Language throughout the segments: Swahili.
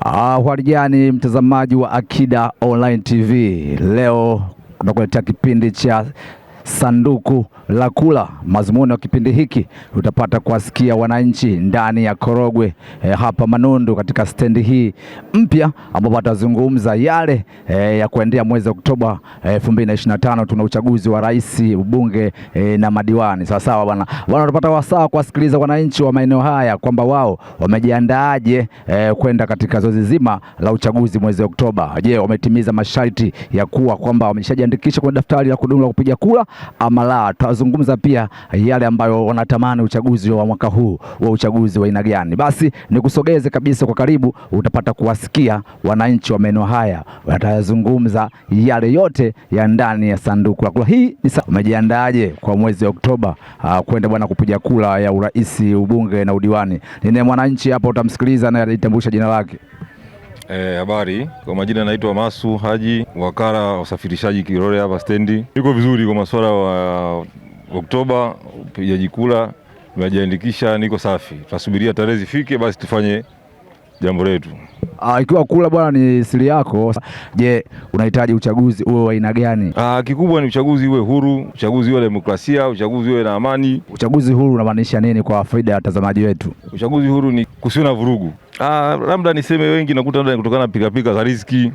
Hali mtazamaji wa Akida Online TV, leo tunakuletea kipindi cha sanduku la kula. Mazumuni wa kipindi hiki utapata kuwasikia wananchi ndani ya Korogwe hapa Manundu katika stendi hii mpya, ambapo watazungumza yale ya kuendea mwezi Oktoba 2025. Tuna uchaguzi wa rais, ubunge na madiwani. Sawa bwana, utapata wasaa kuwasikiliza wananchi wa maeneo haya kwamba wao wamejiandaaje kwenda katika zoezi zima la uchaguzi mwezi Oktoba. Je, wametimiza masharti ya kuwa kwamba wameshajiandikisha kwenye daftari la kudumu la kupiga kura ama la? Tutazungumza pia yale ambayo wanatamani uchaguzi wa mwaka huu wa uchaguzi wa aina gani. Basi nikusogeze kabisa kwa karibu, utapata kuwasikia wananchi wa maeneo haya watazungumza yale yote ya ndani ya sanduku la kula. Hii ni umejiandaaje kwa mwezi Oktoba kwenda bwana kupiga kura ya urais, ubunge na udiwani? Nina mwananchi hapa, utamsikiliza na atatambulisha jina lake. Habari, kwa majina naitwa Masu Haji, wakala wa usafirishaji Kilole hapa stendi. Niko vizuri kwa masuala wa Oktoba, upigaji kura, nimejiandikisha, niko safi. Tunasubiria tarehe zifike basi tufanye jambo letu. Ikiwa kula bwana ni siri yako, je, unahitaji uchaguzi uwe wa aina gani? Kikubwa ni uchaguzi uwe huru, uchaguzi uwe demokrasia, uchaguzi uwe na amani. Uchaguzi huru unamaanisha nini kwa faida ya watazamaji wetu? Uchaguzi huru ni kusiwe na vurugu. Labda niseme wengi nakuta labda kutokana na pika za riziki,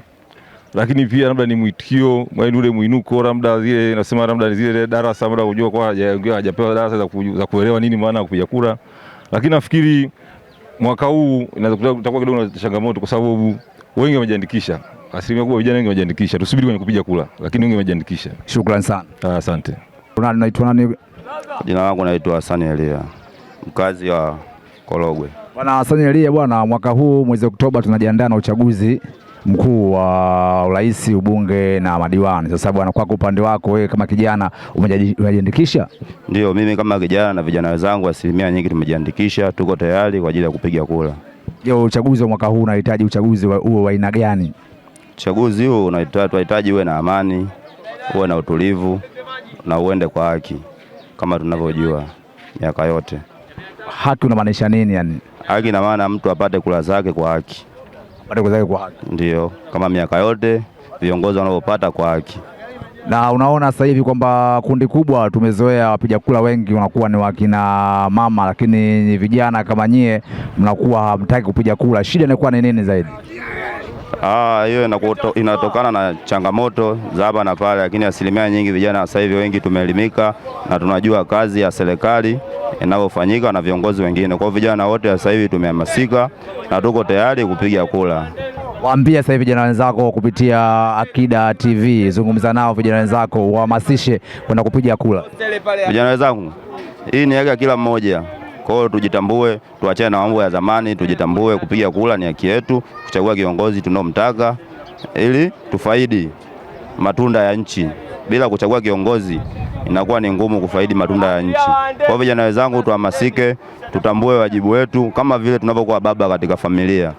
lakini pia labda ni mwitikio, ule muinuko, labda zile nasema labda zile darasa labda kujua kwa hajapewa darasa za kuelewa nini maana kupiga kura. Lakini nafikiri mwaka huu inaweza kutakuwa kidogo na changamoto kwa sababu wengi wamejiandikisha. Asilimia kubwa vijana wengi wamejiandikisha. Tusubiri kwenye kupiga kura, lakini wengi wamejiandikisha. Shukrani sana. Asante. Unaitwa nani? Jina langu naitwa Hassan Elia, mkazi wa Korogwe. Bwana Hassan Elia, bwana, mwaka huu mwezi Oktoba tunajiandaa na uchaguzi mkuu wa urais, ubunge na madiwani. Sasa bwana, kwa upande wako wewe kama kijana umejiandikisha? Ndio, mimi kama kijana na vijana wenzangu asilimia nyingi tumejiandikisha, tuko tayari kwa ajili ya kupiga kura. Je, uchaguzi wa mwaka huu unahitaji uchaguzi huo wa aina gani? Uchaguzi huu unahitaji uwe na amani, uwe na utulivu na uende kwa haki kama tunavyojua miaka yote. Haki unamaanisha nini yani? Haki na maana mtu apate kura zake kwa haki. Apate kura zake kwa haki. Ndio, kama miaka yote viongozi wanaopata kwa haki. Na unaona sasa hivi kwamba kundi kubwa tumezoea wapiga kura wengi wanakuwa ni wakina mama, lakini ni vijana kama nyie mnakuwa hamtaki kupiga kura. Shida inakuwa ni nini zaidi? Hiyo inatokana na changamoto za hapa na pale, lakini asilimia nyingi vijana sasa hivi wengi tumeelimika na tunajua kazi ya serikali inavyofanyika na viongozi wengine. Kwa vijana wote sasa hivi tumehamasika na tuko tayari kupiga kura. Waambie sasa hivi vijana wenzako kupitia Akida TV, zungumza nao vijana wenzako, wahamasishe kwenda kupiga kura. Vijana wenzangu, hii ni haki ya kila mmoja. Kwa hiyo tujitambue, tuachane na mambo ya zamani, tujitambue, kupiga kura ni haki yetu, kuchagua kiongozi tunomtaka ili tufaidi matunda ya nchi. Bila kuchagua kiongozi inakuwa ni ngumu kufaidi matunda ya nchi. Kwa hiyo vijana wenzangu, tuhamasike, tutambue wajibu wetu kama vile tunavyokuwa baba katika familia.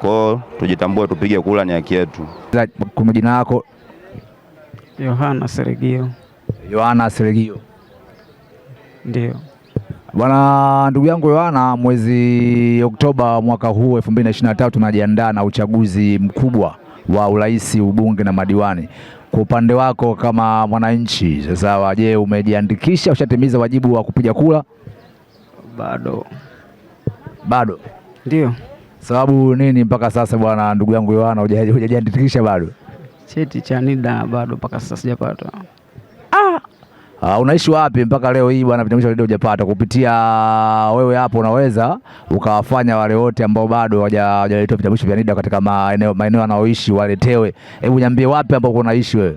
Kwa hiyo tujitambue, tupige kura, ni haki yetu. Kwa majina yako? Yohana Seregio. Yohana Seregio. Ndio. Bwana ndugu yangu Yohana, mwezi Oktoba mwaka huu 2023 tunajiandaa na uchaguzi mkubwa wa urais, ubunge na madiwani. Kwa upande wako kama mwananchi sasa, je, umejiandikisha, ushatimiza wajibu wa kupiga kura? Bado? Ndio. Sababu nini mpaka sasa bwana ndugu yangu Yohana hujajiandikisha bado? Cheti cha NIDA bado mpaka sasa sijapata. Unaishi wapi mpaka leo hii bwana vitambulisho ndio hujapata? Kupitia wewe hapo unaweza ukawafanya wale wote ambao bado hawajaletewa vitambulisho vya NIDA katika maeneo wanaoishi waletewe. Hebu niambie wapi ambapo unaishi wewe?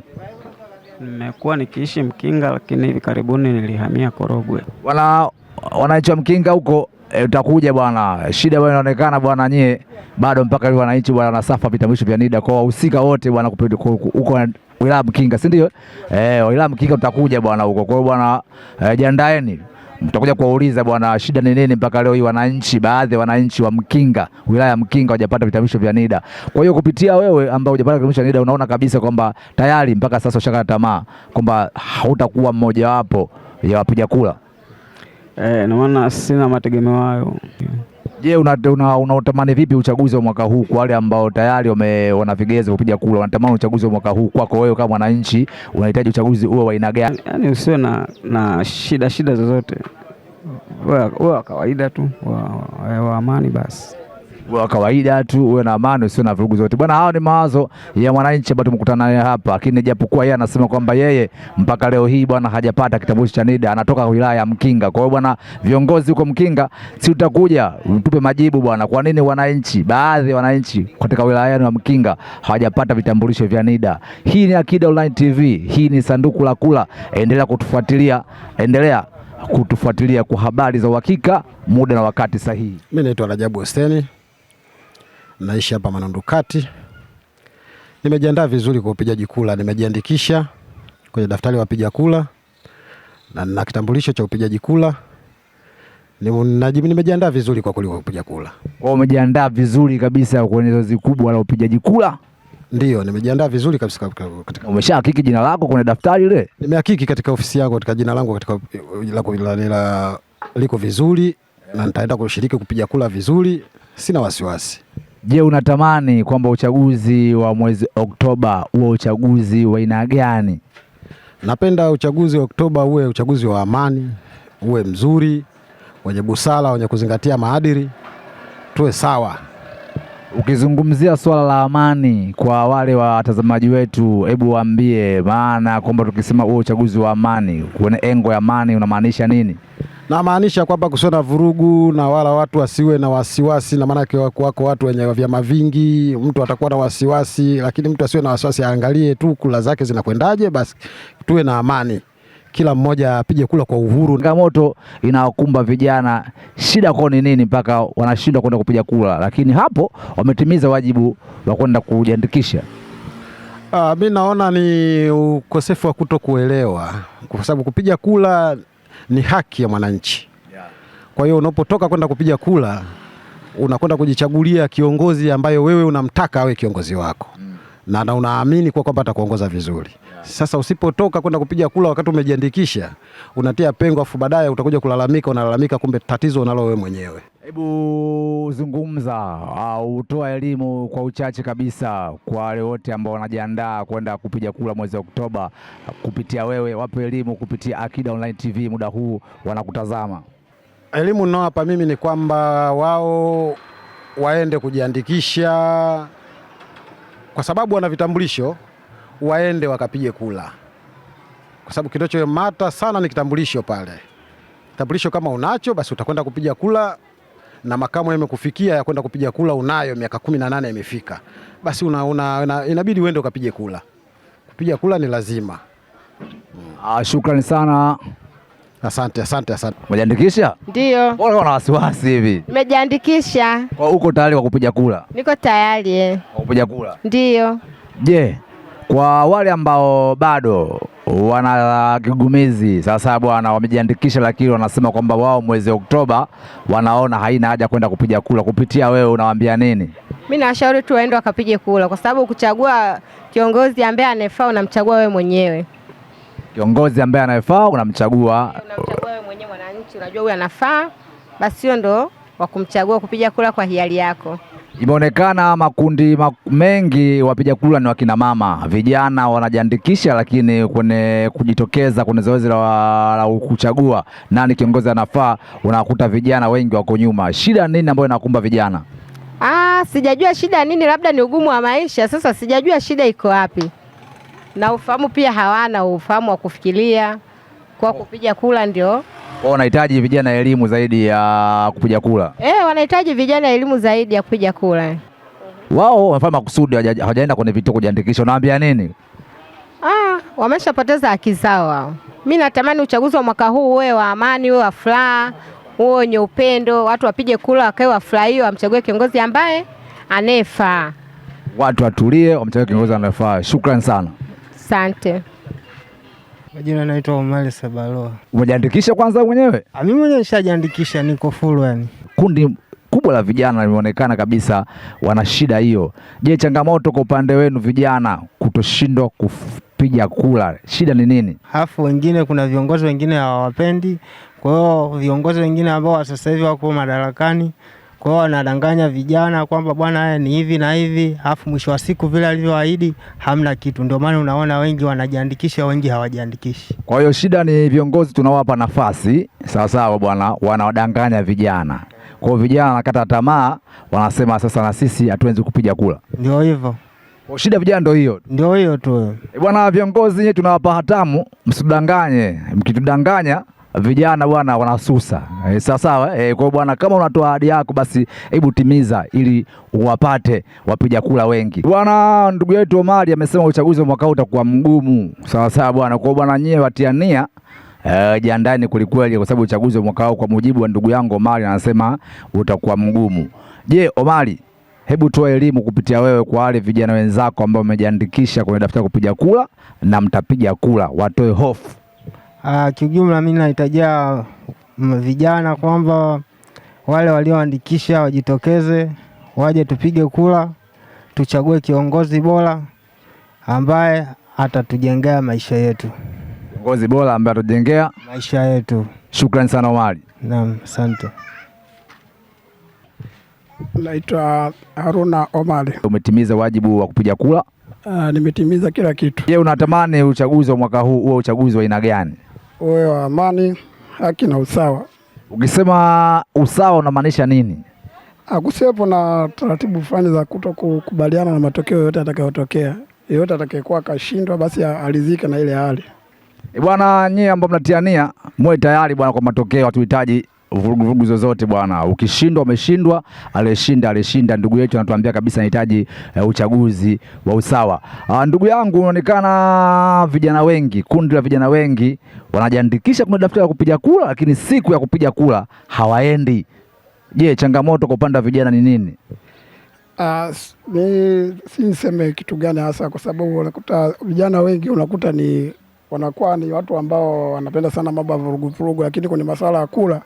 Nimekuwa nikiishi Mkinga, lakini hivi karibuni nilihamia Korogwe. Wananchi wa Mkinga huko utakuja bwana. Shida bwana inaonekana bwana nyie bado mpaka hivi wananchi bwana wanasafa vitambulisho vya NIDA kwa wahusika wote bwana huko wilaya Mkinga, si ndio? Wilaya Mkinga tutakuja bwana huko. Kwa hiyo bwana jiandaeni. Mtakuja kuwauliza bwana shida ni nini mpaka leo hii wananchi, baadhi ya wananchi wa Mkinga, wilaya ya Mkinga hawajapata vitambulisho vya NIDA. Kwa hiyo kupitia wewe ambao hujapata vitambulisho vya NIDA, unaona kabisa kwamba tayari mpaka sasa ushakata tamaa kwamba hautakuwa mmoja wapo ya wapiga kura. Na maana sina mategemeo hayo. Je, unatamani vipi uchaguzi wa mwaka huu kwa wale ambao tayari wana vigezo kupiga kura? Unatamani uchaguzi wa mwaka huu kwako wewe kama mwananchi unahitaji uchaguzi uwe wa aina gani? Yaani usiwe na shida zozote. Wewe wa kawaida tu, wa amani basi. Wa kawaida tu, uwe na amani, usio na vurugu zote. Bwana, hao ni mawazo ya mwananchi ambaye tumekutana naye hapa, lakini japokuwa yeye anasema kwamba yeye mpaka leo hii bwana hajapata kitambulisho cha NIDA, anatoka wilaya ya Mkinga. Kwa hiyo bwana, viongozi huko Mkinga, si utakuja utupe majibu bwana, kwa nini wananchi, baadhi ya wananchi katika wilaya ya Mkinga hawajapata vitambulisho vya NIDA. Hii ni Akida Online TV, hii ni Sanduku la Kula. Endelea kutufuatilia kwa habari za uhakika, muda na wakati sahihi. Mimi naitwa Rajabu Hussein, naishi hapa Manondukati. Nimejiandaa vizuri kwa upigaji kura, nimejiandikisha kwenye daftari wapiga kura na kitambulisho cha upigaji kura. Nimejiandaa vizuri kwa kupiga kura. Kwa umejiandaa vizuri kabisa kwenye zoezi kubwa la upigaji kura? Ndio, nimejiandaa vizuri kabisa katika. Umeshahakiki jina lako kwenye daftari ile? Nimehakiki katika ofisi yangu, katika jina langu katika liko vizuri na nitaenda kushiriki kupiga kura vizuri, sina wasiwasi. Je, unatamani kwamba uchaguzi wa mwezi Oktoba uwe uchaguzi wa aina gani? Napenda uchaguzi wa Oktoba uwe uchaguzi wa amani, uwe mzuri, wenye busara, wenye kuzingatia maadili, tuwe sawa. Ukizungumzia swala la amani kwa wale watazamaji wetu, hebu waambie maana kwamba tukisema huo uchaguzi wa amani, kwenye engo ya amani unamaanisha nini? Na maanisha kwamba kusiwe na vurugu na wala watu wasiwe na wasiwasi, na maana wako watu wenye vyama vingi, mtu atakuwa na wasiwasi, lakini mtu asiwe na wasiwasi, aangalie tu kula zake zinakwendaje, basi tuwe na amani. Kila mmoja apige kula kwa uhuru. Changamoto inawakumba vijana, shida kwao ni nini mpaka wanashindwa kwenda kupiga kula, lakini hapo wametimiza wajibu wa kwenda kujiandikisha? Mimi naona ni ukosefu wa kutokuelewa, kwa sababu kupiga kula ni haki ya mwananchi. Kwa hiyo unapotoka kwenda kupiga kula, unakwenda kujichagulia kiongozi ambaye wewe unamtaka awe kiongozi wako na unaamini kwa kwamba atakuongoza vizuri. Sasa usipotoka kwenda kupiga kula wakati umejiandikisha, unatia pengo, afu baadaye utakuja unalalamika, kumbe tatizo unalo wewe mwenyewe. Hebu zungumza au utoa elimu kwa uchache kabisa kwa wale wote ambao wanajiandaa kwenda kupiga kula mwezi Oktoba, kupitia wewe, wape elimu kupitia Akida Online TV, muda huu wanakutazama. Elimu ninayowapa mimi ni kwamba wao waende kujiandikisha, kwa sababu wana vitambulisho, waende wakapige kula, kwa sababu kinachomata sana ni kitambulisho pale. Kitambulisho kama unacho, basi utakwenda kupiga kula, na makamu yamekufikia ya kwenda kupiga kula, unayo miaka 18 imefika, basi inabidi uende ukapige kula. Kupiga kula ni lazima. Shukrani sana. Asante. Umejiandikisha? Ndio. Mbona una wasiwasi hivi? Nimejiandikisha. Kwa uko tayari kwa kupiga kula? Niko tayari. Kwa kupiga kula? Ndio. Je, kwa wale ambao bado wana kigumizi sasa bwana, wamejiandikisha lakini wanasema kwamba wao mwezi Oktoba wanaona haina haja kwenda kupiga kula, kupitia wewe unawaambia nini? Mimi nawashauri tu waende wakapige kula, kwa sababu kuchagua kiongozi ambaye anafaa unamchagua wewe mwenyewe. Kiongozi ambaye anafaa unamchagua wewe mwenyewe, mwananchi unajua huyu anafaa, basi hiyo ndo wa kumchagua kupiga kula kwa hiari yako. Imeonekana makundi mengi wapiga kula ni wakina mama, vijana wanajiandikisha, lakini kwenye kujitokeza kwenye zoezi la kuchagua nani kiongozi anafaa, unakuta vijana wengi wako nyuma. Shida nini ambayo inakumba vijana? Sijajua shida nini, labda ni ugumu wa maisha. Sasa sijajua shida iko wapi, na ufahamu pia hawana ufahamu wa kufikiria kwa kupiga kula. Ndio wanahitaji vijana elimu zaidi ya kupiga kula. Wanahitaji vijana elimu zaidi ya kupiga kula. Wao wanafanya makusudi, hawajaenda kwenye vituo kujiandikisha. Unaambia nini? Wameshapoteza haki zao wao. Mimi natamani uchaguzi wa mwaka huu uwe wa amani, uwe wa furaha, uwe wenye upendo, watu wapige kula wakae wafurahie, wamchague kiongozi ambaye anefaa. Watu watulie, wamchague kiongozi anefaa. Shukrani sana. Asante. Majina naitwa Omari Sabaloa. Umejiandikisha kwanza mwenyewe? Mimi mwenyewe nishajiandikisha, niko full yani. Kundi kubwa la vijana limeonekana kabisa wana shida hiyo. Je, changamoto kwa upande wenu vijana kutoshindwa kupiga kula, shida ni nini? Hafu wengine, kuna viongozi wengine hawawapendi. Kwa hiyo viongozi wengine ambao sasa hivi wako madarakani Kwa hiyo wanadanganya vijana kwamba bwana haya ni hivi na hivi, alafu mwisho wa siku vile alivyoahidi hamna kitu. Ndio maana unaona wengi wanajiandikisha, wengi hawajiandikishi. Kwa hiyo shida ni viongozi tunawapa nafasi sawa sawa bwana, wanawadanganya vijana. Kwa hiyo vijana wanakata tamaa, wanasema sasa na sisi hatuwezi kupiga kula. Ndio hivyo. Kwa shida vijana ndio hiyo. Ndio hiyo tu. Bwana, viongozi nyinyi tunawapa hatamu, msidanganye. Mkitudanganya vijana bwana wanasusa. Sawa sawa. Kwa hiyo bwana, kama unatoa ahadi yako basi hebu timiza ili uwapate wapiga kula wengi. Bwana, ndugu yetu Omari amesema uchaguzi wa mwaka huu utakuwa mgumu. Sawa sawa bwana. Kwa hiyo bwana, nyie watiania jiandani kulikweli, kwa sababu uchaguzi wa mwaka huu kwa mujibu wa ndugu yangu Omari anasema utakuwa mgumu. Je, Omari, hebu toa elimu kupitia wewe kwa wale vijana wenzako ambao wamejiandikisha kwenye daftari kupiga kula na mtapiga kula, watoe hofu. Kiujumla mimi nahitajia vijana kwamba wale walioandikisha wajitokeze, waje tupige kula, tuchague kiongozi bora ambaye atatujengea maisha yetu. Kiongozi bora ambaye atatujengea maisha yetu. Shukrani sana Omari. Naam, asante. Naitwa Haruna Omari. Umetimiza wajibu wa kupiga kula? Nimetimiza kila kitu. Je, unatamani uchaguzi wa mwaka huu uwe uchaguzi wa aina gani? Uwe wa amani, haki na usawa. Ukisema usawa unamaanisha nini? Akusiwepo na taratibu fulani za kutokukubaliana na matokeo yote yatakayotokea. Yeyote atakayekuwa kashindwa basi alizike na ile hali. Bwana, nyie ambao mnatiania mwe tayari bwana kwa matokeo, hatuhitaji vurugu zozote bwana. Ukishindwa umeshindwa, alishinda. Ndugu yetu anatuambia kabisa anahitaji uchaguzi wa usawa. Ndugu yangu, unaonekana vijana wengi, kundi la vijana wengi wanajiandikisha kwenye daftari la kupiga kura, lakini siku ya kupiga kura hawaendi. Je, changamoto kwa upande wa vijana ni nini? Si niseme kitu gani hasa, kwa sababu unakuta vijana wengi wanakuwa ni watu ambao wanapenda sana mambo ya vurugu, lakini kwenye masuala ya kula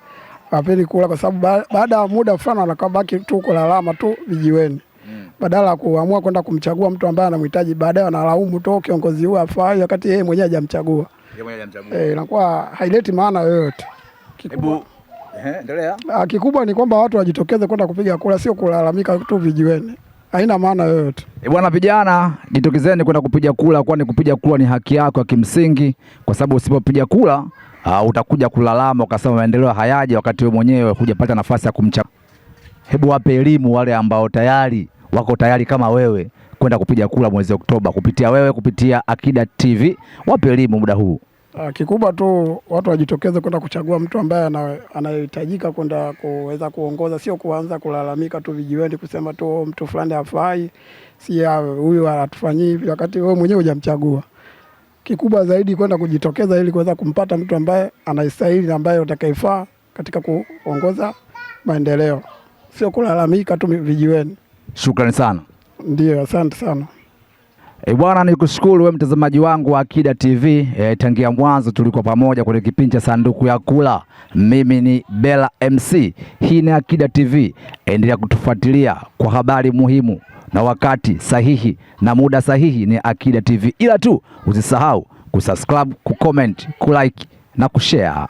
hawapendi kula, kwa sababu baada ya muda fulani wanakabaki tu kulalama tu vijiweni. Badala ya kuamua kwenda kumchagua mtu ambaye anamhitaji, baadaye wanalaumu tu kiongozi huyu afai, wakati yeye mwenyewe hajamchagua. Inakuwa haileti maana yoyote. Kikubwa ni kwamba watu wajitokeze kwenda kupiga kura, sio kulalamika tu vijiweni. Haina maana yoyote. Bwana, vijana jitokezeni kwenda kupiga kura, kwani kupiga kura ni haki yako ya kimsingi, kwa sababu usipopiga kura utakuja kulalama ukasema maendeleo hayaji, wakati wewe mwenyewe hujapata nafasi ya kumchagua. Hebu wape elimu wale ambao wako tayari kama wewe kwenda kupiga kura mwezi Oktoba, kupitia Akida TV. Wape elimu muda huu. Kikubwa tu watu wajitokeze kwenda kuchagua mtu ambaye anahitajika kwenda kuweza kuongoza, sio kuanza kulalamika tu vijiweni kusema tu mtu fulani hafai, si huyu hatufanyii hivi, wakati wewe mwenyewe hujamchagua. Kikubwa zaidi kwenda kujitokeza ili kuweza kumpata mtu ambaye anastahili na ambaye atakayefaa katika kuongoza maendeleo, sio kulalamika tu vijiweni. Shukrani sana. Ndio, asante sana. Bwana, nikushukuru wewe mtazamaji wangu wa Akida TV. Tangia mwanzo tulikuwa pamoja kwenye kipindi cha Sanduku ya Kula. Mimi ni Bella MC. Hii ni Akida TV. Endelea kutufuatilia kwa habari muhimu na wakati sahihi na muda sahihi. Ni Akida TV. Ila tu usisahau kusubscribe, kucomment, kulike na kushare.